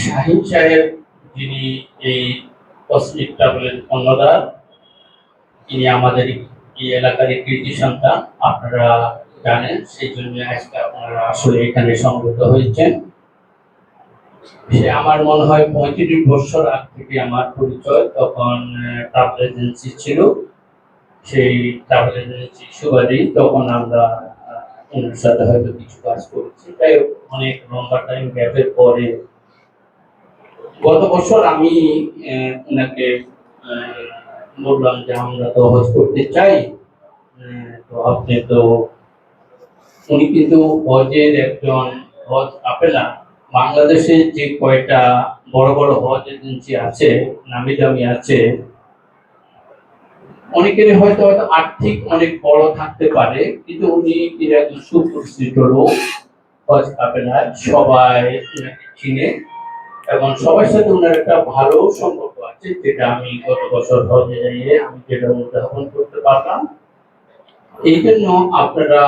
শাহিন সাহেব, যিনি এই কসমিক ট্রাভেলের অন্নদার, তিনি আমাদের এই এলাকার কৃতি সন্তান, আপনারা জানেন। সেই জন্য আজকে আপনারা আসলে এখানে সমবেত হয়েছেন। সে আমার মনে হয় 35 বছর আগ থেকে আমার পরিচয়, তখন ট্রাভেল এজেন্সি ছিল। সেই ট্রাভেল এজেন্সি সুবাদেই তখন আমরা ওনার সাথে হয়তো কিছু কাজ করেছি। তাই অনেক লম্বা টাইম গ্যাপের পরে গত বছর আমি ওনাকে বললাম যে আমরা তো হজ করতে চাই। তো আপনি তো, উনি কিন্তু হজের একজন হজ কাফেলা, বাংলাদেশে যে কয়টা বড় বড় হজ এজেন্সি আছে, নামি দামি আছে, অনেকের হয়তো আর্থিক অনেক বড় থাকতে পারে, কিন্তু উনি একজন সুপ্রতিষ্ঠিত লোক। হজ কাফেলায় সবাই ওনাকে চিনে এবং সবার সাথে ওনার একটা ভালো সম্পর্ক আছে, যেটা আমি গত বছর হজে যাইয়ে আমি যেটা উদ্যাপন করতে পারলাম। এই জন্য আপনারা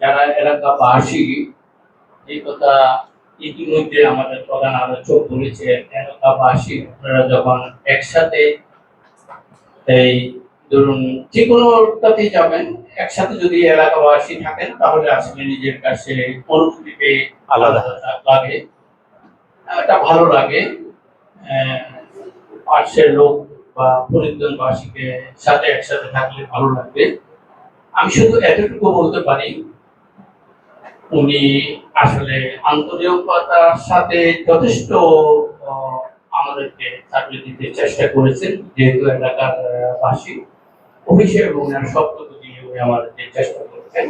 যারা এলাকাবাসী, এই কথা ইতিমধ্যে আমাদের প্রধান আলোচক বলেছে, এলাকাবাসী আপনারা যখন একসাথে এই ধরুন যে কোনোটাতেই যাবেন, একসাথে যদি এলাকাবাসী থাকেন তাহলে আসলে নিজের কাছে অনুভূতিতে আলাদা লাগে, এটা ভালো লাগে। পাশের লোক বা পরিজনবাসীকে সাথে একসাথে থাকলে ভালো লাগবে। আমি শুধু এতটুকু বলতে পারি, উনি আসলে আন্তরিকতার সাথে যথেষ্ট আমাদেরকে সার্ভিস দিতে চেষ্টা করেছেন, যেহেতু এলাকার বাসী অভিষেক এবং সবটুকু দিয়ে আমাদেরকে চেষ্টা করেছেন।